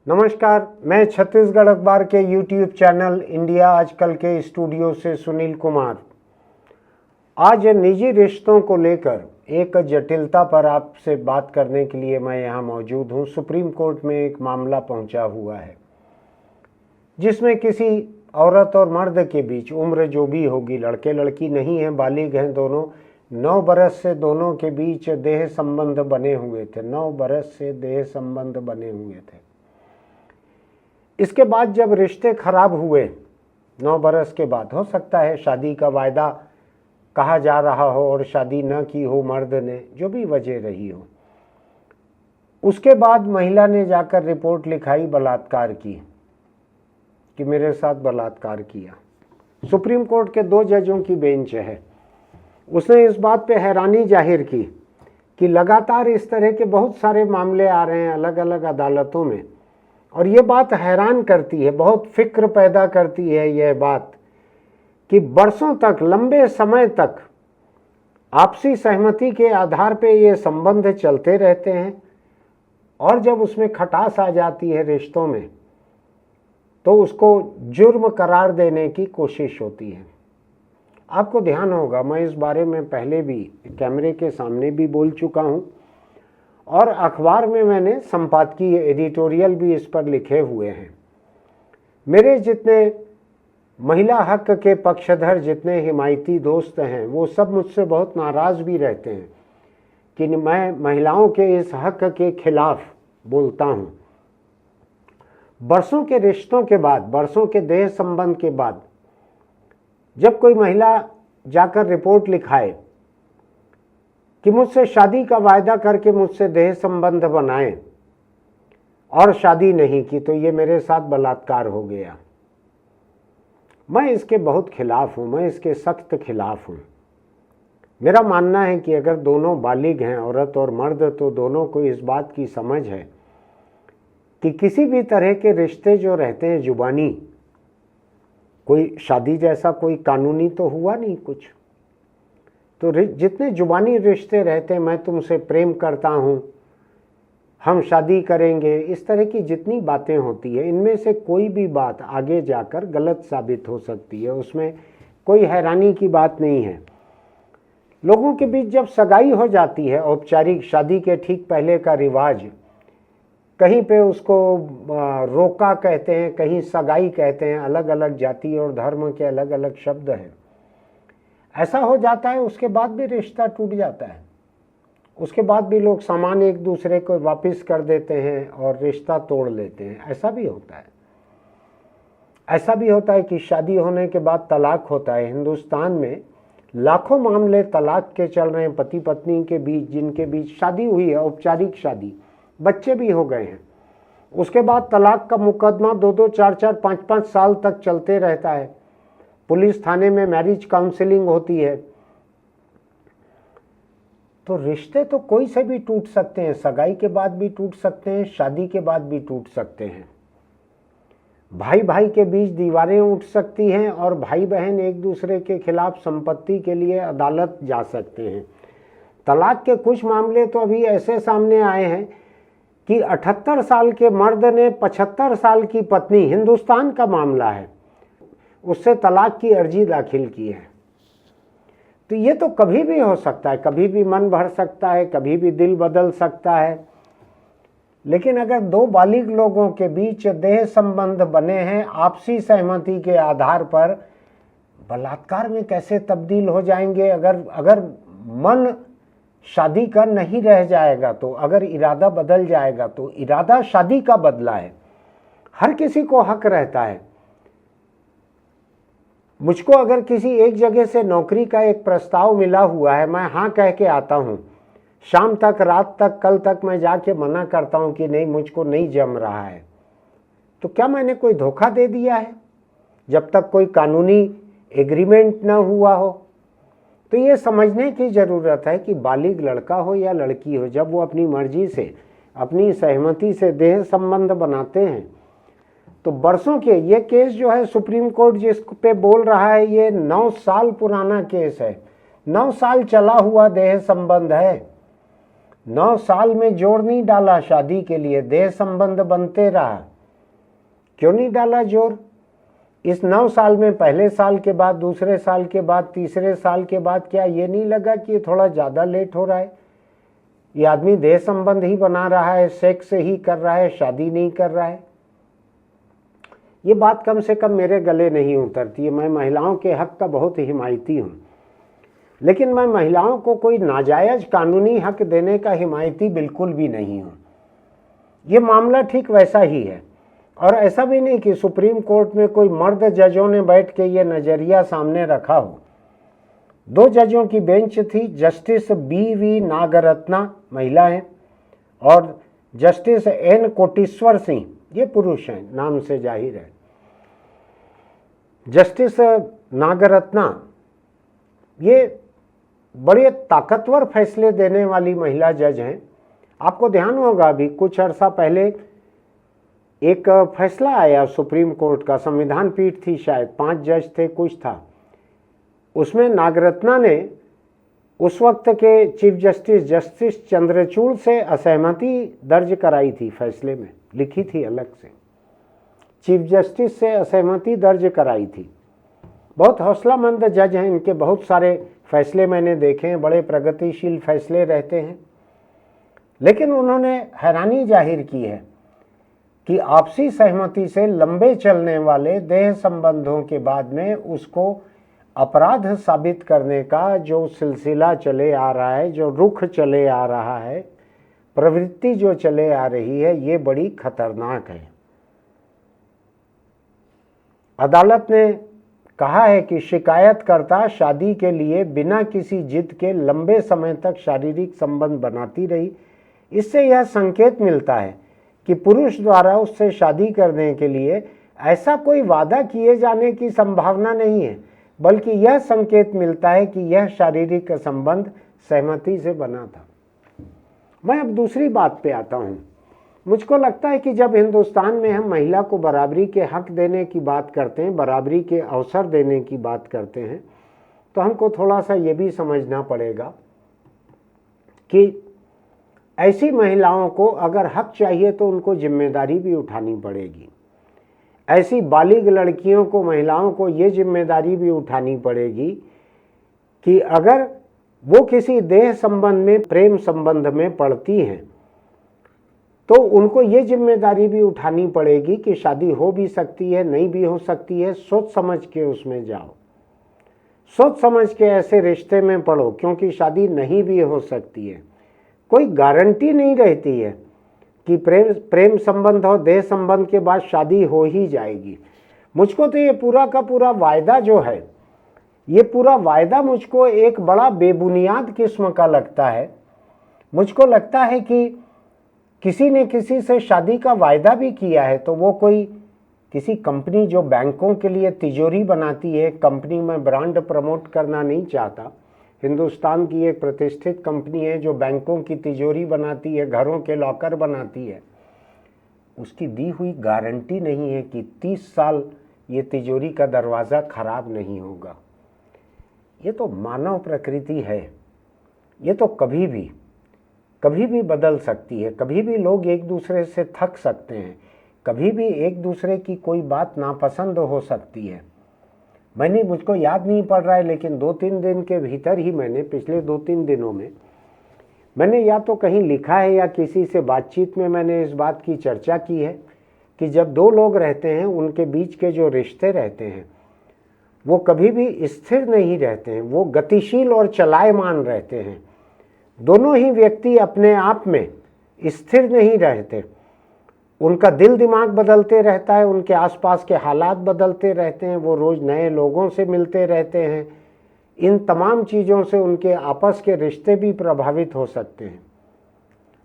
नमस्कार, मैं छत्तीसगढ़ अखबार के यूट्यूब चैनल इंडिया आजकल के स्टूडियो से सुनील कुमार आज निजी रिश्तों को लेकर एक जटिलता पर आपसे बात करने के लिए मैं यहाँ मौजूद हूँ। सुप्रीम कोर्ट में एक मामला पहुँचा हुआ है जिसमें किसी औरत और मर्द के बीच उम्र जो भी होगी, लड़के लड़की नहीं हैं, बालिग हैं दोनों, 9 बरस से दोनों के बीच देह संबंध बने हुए थे। 9 बरस से देह संबंध बने हुए थे। इसके बाद जब रिश्ते खराब हुए, 9 बरस के बाद, हो सकता है शादी का वायदा कहा जा रहा हो और शादी न की हो मर्द ने, जो भी वजह रही हो, उसके बाद महिला ने जाकर रिपोर्ट लिखाई बलात्कार की कि मेरे साथ बलात्कार किया। सुप्रीम कोर्ट के 2 जजों की बेंच है। उसने इस बात पे हैरानी जाहिर की कि लगातार इस तरह के बहुत सारे मामले आ रहे हैं अलग अलग अदालतों में, और ये बात हैरान करती है, बहुत फिक्र पैदा करती है यह बात कि बरसों तक, लंबे समय तक आपसी सहमति के आधार पे ये संबंध चलते रहते हैं, और जब उसमें खटास आ जाती है रिश्तों में तो उसको जुर्म करार देने की कोशिश होती है। आपको ध्यान होगा, मैं इस बारे में पहले भी कैमरे के सामने भी बोल चुका हूँ और अखबार में मैंने संपादकीय एडिटोरियल भी इस पर लिखे हुए हैं। मेरे जितने महिला हक के पक्षधर, जितने हिमायती दोस्त हैं, वो सब मुझसे बहुत नाराज़ भी रहते हैं कि मैं महिलाओं के इस हक के खिलाफ बोलता हूँ। बरसों के रिश्तों के बाद, बरसों के देह संबंध के बाद जब कोई महिला जाकर रिपोर्ट लिखाए कि मुझसे शादी का वायदा करके मुझसे देह संबंध बनाए और शादी नहीं की, तो ये मेरे साथ बलात्कार हो गया, मैं इसके बहुत खिलाफ हूँ, मैं इसके सख्त खिलाफ हूँ। मेरा मानना है कि अगर दोनों बालिग हैं, औरत और मर्द, तो दोनों को इस बात की समझ है कि किसी भी तरह के रिश्ते जो रहते हैं जुबानी, कोई शादी जैसा कोई कानूनी तो हुआ नहीं कुछ, तो जितने जुबानी रिश्ते रहते हैं, मैं तुमसे प्रेम करता हूँ, हम शादी करेंगे, इस तरह की जितनी बातें होती है, इनमें से कोई भी बात आगे जाकर गलत साबित हो सकती है। उसमें कोई हैरानी की बात नहीं है। लोगों के बीच जब सगाई हो जाती है, औपचारिक शादी के ठीक पहले का रिवाज, कहीं पे उसको रोका कहते हैं, कहीं सगाई कहते हैं, अलग अलग जाति और धर्म के अलग अलग शब्द हैं। ऐसा हो जाता है, उसके बाद भी रिश्ता टूट जाता है, उसके बाद भी लोग सामान एक दूसरे को वापस कर देते हैं और रिश्ता तोड़ लेते हैं। ऐसा भी होता है। ऐसा भी होता है कि शादी होने के बाद तलाक होता है। हिंदुस्तान में लाखों मामले तलाक के चल रहे हैं, पति पत्नी के बीच, जिनके बीच शादी हुई है, औपचारिक शादी, बच्चे भी हो गए हैं, उसके बाद तलाक का मुकदमा 2-2, 4-4, 5-5 साल तक चलते रहता है। पुलिस थाने में मैरिज काउंसलिंग होती है। तो रिश्ते तो कोई से भी टूट सकते हैं, सगाई के बाद भी टूट सकते हैं, शादी के बाद भी टूट सकते हैं। भाई भाई के बीच दीवारें उठ सकती हैं और भाई बहन एक दूसरे के खिलाफ संपत्ति के लिए अदालत जा सकते हैं। तलाक के कुछ मामले तो अभी ऐसे सामने आए हैं कि 78 साल के मर्द ने 75 साल की पत्नी, हिंदुस्तान का मामला है, उससे तलाक की अर्जी दाखिल की है। तो ये तो कभी भी हो सकता है, कभी भी मन भर सकता है, कभी भी दिल बदल सकता है। लेकिन अगर 2 बालिग लोगों के बीच देह संबंध बने हैं आपसी सहमति के आधार पर, बलात्कार में कैसे तब्दील हो जाएंगे? अगर मन शादी का नहीं रह जाएगा, तो अगर इरादा बदल जाएगा, तो इरादा शादी का बदला है। हर किसी को हक रहता है। मुझको अगर किसी एक जगह से नौकरी का एक प्रस्ताव मिला हुआ है, मैं हाँ कह के आता हूँ, शाम तक, रात तक, कल तक मैं जाके मना करता हूँ कि नहीं, मुझको नहीं जम रहा है, तो क्या मैंने कोई धोखा दे दिया है? जब तक कोई कानूनी एग्रीमेंट न हुआ हो। तो ये समझने की ज़रूरत है कि बालिग लड़का हो या लड़की हो, जब वो अपनी मर्जी से, अपनी सहमति से देह संबंध बनाते हैं, तो बरसों के ये केस जो है सुप्रीम कोर्ट जिस पे बोल रहा है, ये 9 साल पुराना केस है। 9 साल चला हुआ देह संबंध है। 9 साल में जोड़ नहीं डाला शादी के लिए, देह संबंध बनते रहा। क्यों नहीं डाला जोर? इस 9 साल में पहले साल के बाद, दूसरे साल के बाद, तीसरे साल के बाद क्या ये नहीं लगा कि ये थोड़ा ज़्यादा लेट हो रहा है? ये आदमी देह संबंध ही बना रहा है, सेक्स ही कर रहा है, शादी नहीं कर रहा है। ये बात कम से कम मेरे गले नहीं उतरती है। मैं महिलाओं के हक का बहुत हिमायती हूँ, लेकिन मैं महिलाओं को कोई नाजायज कानूनी हक देने का हिमायती बिल्कुल भी नहीं हूँ। ये मामला ठीक वैसा ही है, और ऐसा भी नहीं कि सुप्रीम कोर्ट में कोई मर्द जजों ने बैठ के ये नज़रिया सामने रखा हो। 2 जजों की बेंच थी, जस्टिस BV नागरत्ना महिला हैं और जस्टिस N कोटेश्वर सिंह, ये पुरुष हैं, नाम से जाहिर है। जस्टिस नागरत्ना ये बड़े ताकतवर फैसले देने वाली महिला जज हैं। आपको ध्यान होगा अभी कुछ अर्सा पहले एक फैसला आया सुप्रीम कोर्ट का, संविधान पीठ थी शायद, 5 जज थे कुछ था, उसमें नागरत्ना ने उस वक्त के चीफ जस्टिस चंद्रचूड़ से असहमति दर्ज कराई थी, फैसले में लिखी थी अलग से, चीफ जस्टिस से असहमति दर्ज कराई थी। बहुत हौसलामंद जज हैं, इनके बहुत सारे फैसले मैंने देखे हैं, बड़े प्रगतिशील फैसले रहते हैं। लेकिन उन्होंने हैरानी जाहिर की है कि आपसी सहमति से लंबे चलने वाले देह संबंधों के बाद में उसको अपराध साबित करने का जो सिलसिला चले आ रहा है, जो रुख चले आ रहा है, प्रवृत्ति जो चले आ रही है, ये बड़ी खतरनाक है। अदालत ने कहा है कि शिकायतकर्ता शादी के लिए बिना किसी जिद के लंबे समय तक शारीरिक संबंध बनाती रही। इससे यह संकेत मिलता है कि पुरुष द्वारा उससे शादी करने के लिए ऐसा कोई वादा किए जाने की संभावना नहीं है, बल्कि यह संकेत मिलता है कि यह शारीरिक संबंध सहमति से बना था। मैं अब दूसरी बात पे आता हूँ। मुझको लगता है कि जब हिंदुस्तान में हम महिला को बराबरी के हक देने की बात करते हैं, बराबरी के अवसर देने की बात करते हैं, तो हमको थोड़ा सा ये भी समझना पड़ेगा कि ऐसी महिलाओं को अगर हक चाहिए तो उनको जिम्मेदारी भी उठानी पड़ेगी। ऐसी बालिग लड़कियों को, महिलाओं को ये जिम्मेदारी भी उठानी पड़ेगी कि अगर वो किसी देह संबंध में, प्रेम संबंध में पड़ती हैं, तो उनको ये जिम्मेदारी भी उठानी पड़ेगी कि शादी हो भी सकती है, नहीं भी हो सकती है। सोच समझ के उसमें जाओ, सोच समझ के ऐसे रिश्ते में पड़ो, क्योंकि शादी नहीं भी हो सकती है। कोई गारंटी नहीं रहती है कि प्रेम संबंध और देह संबंध के बाद शादी हो ही जाएगी। मुझको तो ये पूरा का पूरा वायदा जो है, ये पूरा वायदा मुझको एक बड़ा बेबुनियाद किस्म का लगता है। मुझको लगता है कि किसी ने किसी से शादी का वायदा भी किया है तो वो कोई किसी कंपनी जो बैंकों के लिए तिजोरी बनाती है, कंपनी में ब्रांड प्रमोट करना नहीं चाहता, हिंदुस्तान की एक प्रतिष्ठित कंपनी है जो बैंकों की तिजोरी बनाती है, घरों के लॉकर बनाती है, उसकी दी हुई गारंटी नहीं है कि 30 साल ये तिजोरी का दरवाज़ा खराब नहीं होगा। ये तो मानव प्रकृति है, ये तो कभी भी बदल सकती है। कभी भी लोग एक दूसरे से थक सकते हैं, कभी भी एक दूसरे की कोई बात नापसंद हो सकती है। मुझको याद नहीं पड़ रहा है, लेकिन 2-3 दिन के भीतर ही मैंने, पिछले 2-3 दिनों में मैंने या तो कहीं लिखा है या किसी से बातचीत में मैंने इस बात की चर्चा की है कि जब 2 लोग रहते हैं, उनके बीच के जो रिश्ते रहते हैं वो कभी भी स्थिर नहीं रहते हैं, वो गतिशील और चलायमान रहते हैं। दोनों ही व्यक्ति अपने आप में स्थिर नहीं रहते, उनका दिल दिमाग बदलते रहता है, उनके आसपास के हालात बदलते रहते हैं, वो रोज़ नए लोगों से मिलते रहते हैं। इन तमाम चीज़ों से उनके आपस के रिश्ते भी प्रभावित हो सकते हैं।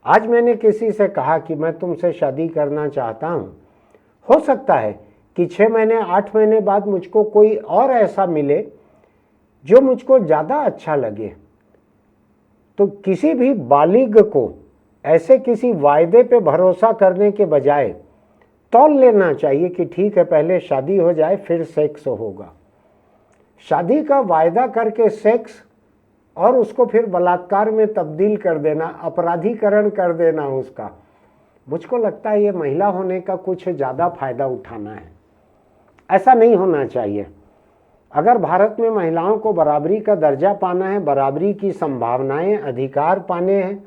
आज मैंने किसी से कहा कि मैं तुमसे शादी करना चाहता हूँ, हो सकता है कि 6 महीने 8 महीने बाद मुझको कोई और ऐसा मिले जो मुझको ज़्यादा अच्छा लगे। तो किसी भी बालिग को ऐसे किसी वायदे पे भरोसा करने के बजाय तौल लेना चाहिए कि ठीक है, पहले शादी हो जाए फिर सेक्स होगा। शादी का वायदा करके सेक्स और उसको फिर बलात्कार में तब्दील कर देना, अपराधीकरण कर देना उसका, मुझको लगता है ये महिला होने का कुछ ज़्यादा फायदा उठाना है। ऐसा नहीं होना चाहिए। अगर भारत में महिलाओं को बराबरी का दर्जा पाना है, बराबरी की संभावनाएं, अधिकार पाने हैं,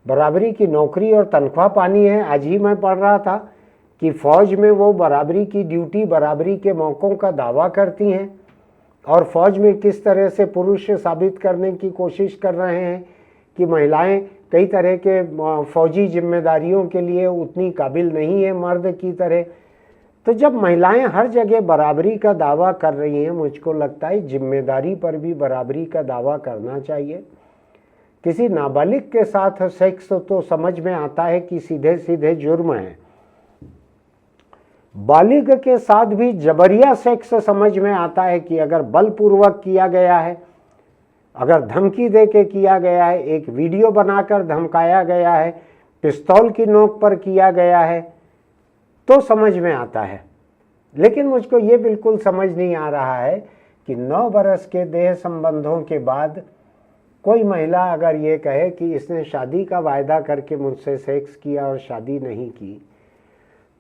बराबरी की नौकरी और तनख्वाह पानी है। आज ही मैं पढ़ रहा था कि फौज में वो बराबरी की ड्यूटी, बराबरी के मौक़ों का दावा करती हैं और फौज में किस तरह से पुरुष साबित करने की कोशिश कर रहे हैं कि महिलाएं कई तरह के फौजी जिम्मेदारियों के लिए उतनी काबिल नहीं है मर्द की तरह। तो जब महिलाएं हर जगह बराबरी का दावा कर रही हैं, मुझको लगता है जिम्मेदारी पर भी बराबरी का दावा करना चाहिए। किसी नाबालिग के साथ सेक्स तो समझ में आता है कि सीधे सीधे जुर्म है। बालिग के साथ भी जबरिया सेक्स समझ में आता है कि अगर बलपूर्वक किया गया है, अगर धमकी दे के किया गया है, एक वीडियो बनाकर धमकाया गया है, पिस्तौल की नोक पर किया गया है, तो समझ में आता है। लेकिन मुझको ये बिल्कुल समझ नहीं आ रहा है कि 9 बरस के देह संबंधों के बाद कोई महिला अगर ये कहे कि इसने शादी का वायदा करके मुझसे सेक्स किया और शादी नहीं की,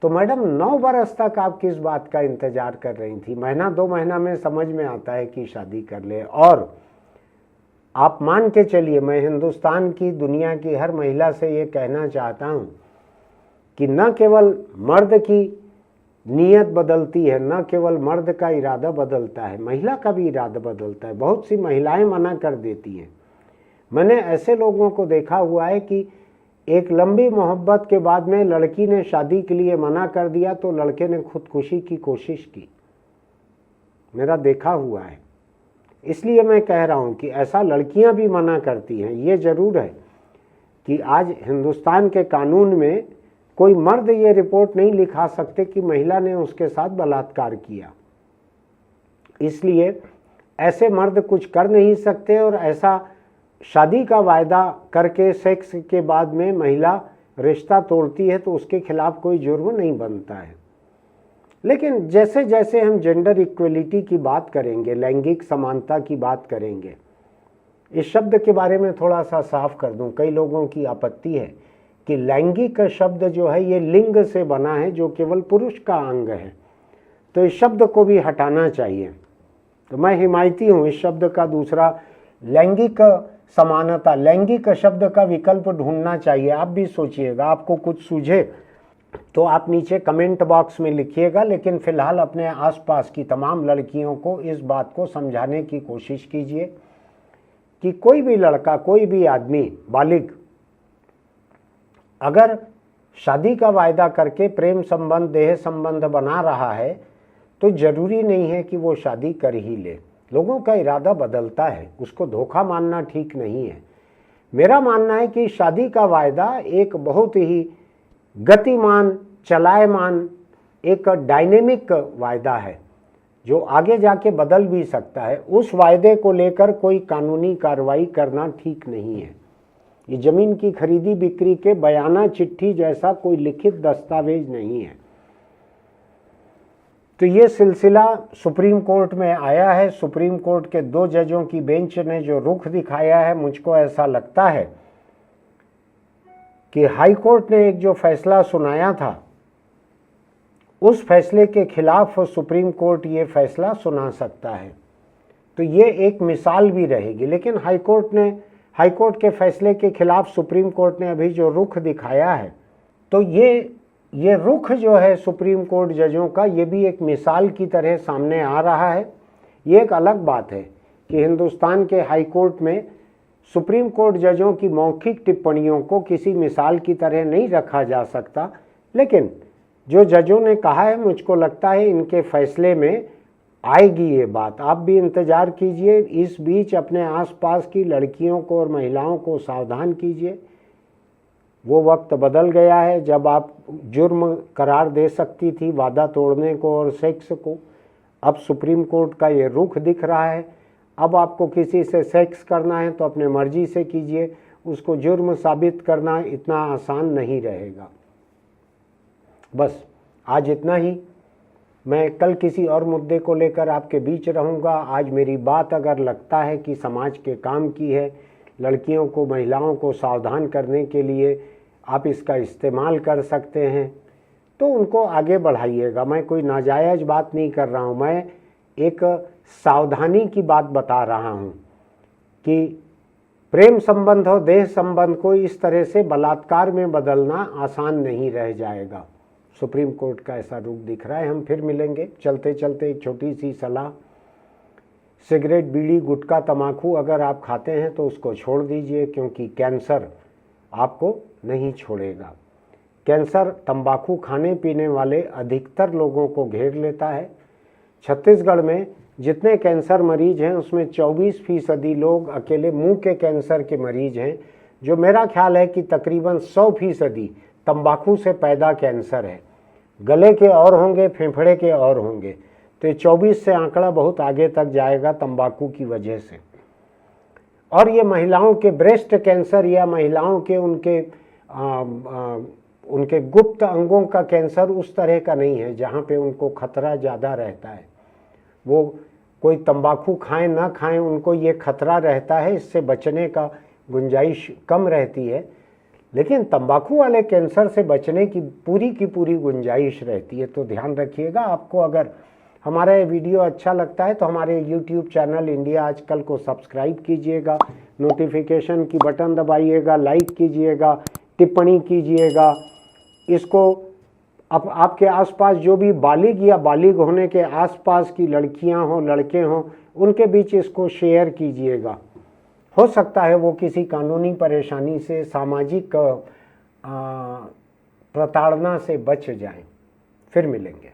तो मैडम 9 बरस तक आप किस बात का इंतजार कर रही थी? महीना 2 महीना में समझ में आता है कि शादी कर ले। और आप मान के चलिए, मैं हिंदुस्तान की, दुनिया की हर महिला से ये कहना चाहता हूँ कि न केवल मर्द की नीयत बदलती है, न केवल मर्द का इरादा बदलता है, महिला का भी इरादा बदलता है। बहुत सी महिलाएं मना कर देती हैं। मैंने ऐसे लोगों को देखा हुआ है कि एक लंबी मोहब्बत के बाद में लड़की ने शादी के लिए मना कर दिया तो लड़के ने खुदकुशी की कोशिश की, मेरा देखा हुआ है। इसलिए मैं कह रहा हूँ कि ऐसा लड़कियां भी मना करती हैं। ये ज़रूर है कि आज हिंदुस्तान के कानून में कोई मर्द ये रिपोर्ट नहीं लिखा सकते कि महिला ने उसके साथ बलात्कार किया। इसलिए ऐसे मर्द कुछ कर नहीं सकते और ऐसा शादी का वायदा करके सेक्स के बाद में महिला रिश्ता तोड़ती है तो उसके खिलाफ कोई जुर्म नहीं बनता है। लेकिन जैसे जैसे हम जेंडर इक्वलिटी की बात करेंगे, लैंगिक समानता की बात करेंगे, इस शब्द के बारे में थोड़ा सा साफ कर दूं। कई लोगों की आपत्ति है कि लैंगिक शब्द जो है ये लिंग से बना है, जो केवल पुरुष का अंग है, तो इस शब्द को भी हटाना चाहिए। तो मैं हिमायती हूँ इस शब्द का। दूसरा, लैंगिक समानता, लैंगिक शब्द का विकल्प ढूंढना चाहिए। आप भी सोचिएगा, आपको कुछ सूझे तो आप नीचे कमेंट बॉक्स में लिखिएगा। लेकिन फिलहाल अपने आसपास की तमाम लड़कियों को इस बात को समझाने की कोशिश कीजिए कि कोई भी लड़का, कोई भी आदमी, बालिग अगर शादी का वायदा करके प्रेम संबंध, देह संबंध बना रहा है तो जरूरी नहीं है कि वो शादी कर ही ले। लोगों का इरादा बदलता है, उसको धोखा मानना ठीक नहीं है। मेरा मानना है कि शादी का वायदा एक बहुत ही गतिमान, चलायमान, एक डायनेमिक वायदा है जो आगे जाके बदल भी सकता है। उस वायदे को लेकर कोई कानूनी कार्रवाई करना ठीक नहीं है। ये ज़मीन की खरीदी बिक्री के बयाना चिट्ठी जैसा कोई लिखित दस्तावेज नहीं है। तो ये सिलसिला सुप्रीम कोर्ट में आया है। सुप्रीम कोर्ट के 2 जजों की बेंच ने जो रुख दिखाया है, मुझको ऐसा लगता है कि हाई कोर्ट ने एक जो फैसला सुनाया था, उस फैसले के खिलाफ सुप्रीम कोर्ट ये फैसला सुना सकता है। तो ये एक मिसाल भी रहेगी। लेकिन हाई कोर्ट के फैसले के खिलाफ सुप्रीम कोर्ट ने अभी जो रुख दिखाया है, तो ये रुख जो है सुप्रीम कोर्ट जजों का, ये भी एक मिसाल की तरह सामने आ रहा है। ये एक अलग बात है कि हिंदुस्तान के हाई कोर्ट में सुप्रीम कोर्ट जजों की मौखिक टिप्पणियों को किसी मिसाल की तरह नहीं रखा जा सकता। लेकिन जो जजों ने कहा है, मुझको लगता है इनके फैसले में आएगी ये बात। आप भी इंतज़ार कीजिए। इस बीच अपने आसपास की लड़कियों को और महिलाओं को सावधान कीजिए। वो वक्त बदल गया है जब आप जुर्म करार दे सकती थी वादा तोड़ने को और सेक्स को। अब सुप्रीम कोर्ट का ये रुख दिख रहा है। अब आपको किसी से सेक्स करना है तो अपने मर्जी से कीजिए, उसको जुर्म साबित करना इतना आसान नहीं रहेगा। बस आज इतना ही। मैं कल किसी और मुद्दे को लेकर आपके बीच रहूँगा। आज मेरी बात अगर लगता है कि समाज के काम की है, लड़कियों को, महिलाओं को सावधान करने के लिए आप इसका इस्तेमाल कर सकते हैं, तो उनको आगे बढ़ाइएगा। मैं कोई नाजायज़ बात नहीं कर रहा हूँ, मैं एक सावधानी की बात बता रहा हूँ कि प्रेम संबंध और देह संबंध को इस तरह से बलात्कार में बदलना आसान नहीं रह जाएगा। सुप्रीम कोर्ट का ऐसा रुख दिख रहा है। हम फिर मिलेंगे। चलते चलते एक छोटी सी सलाह, सिगरेट, बीड़ी, गुटखा, तम्बाकू अगर आप खाते हैं तो उसको छोड़ दीजिए, क्योंकि कैंसर आपको नहीं छोड़ेगा। कैंसर तंबाकू खाने पीने वाले अधिकतर लोगों को घेर लेता है। छत्तीसगढ़ में जितने कैंसर मरीज हैं उसमें 24% लोग अकेले मुंह के कैंसर के मरीज हैं, जो मेरा ख्याल है कि तकरीबन 100% तंबाकू से पैदा कैंसर है। गले के और होंगे, फेफड़े के और होंगे, तो ये 24 से आंकड़ा बहुत आगे तक जाएगा तंबाकू की वजह से। और ये महिलाओं के ब्रेस्ट कैंसर या महिलाओं के उनके गुप्त अंगों का कैंसर उस तरह का नहीं है जहाँ पे उनको खतरा ज़्यादा रहता है। वो कोई तंबाकू खाएं ना खाएं, उनको ये खतरा रहता है, इससे बचने का गुंजाइश कम रहती है। लेकिन तंबाकू वाले कैंसर से बचने की पूरी गुंजाइश रहती है। तो ध्यान रखिएगा। आपको अगर हमारा ये वीडियो अच्छा लगता है तो हमारे यूट्यूब चैनल इंडिया आजकल को सब्सक्राइब कीजिएगा, नोटिफिकेशन की बटन दबाइएगा, लाइक कीजिएगा, टिप्पणी कीजिएगा। इसको आपके आसपास जो भी बालिग या बालिग होने के आसपास की लड़कियां हों, लड़के हों, उनके बीच इसको शेयर कीजिएगा। हो सकता है वो किसी कानूनी परेशानी से, सामाजिक प्रताड़ना से बच जाएं। फिर मिलेंगे।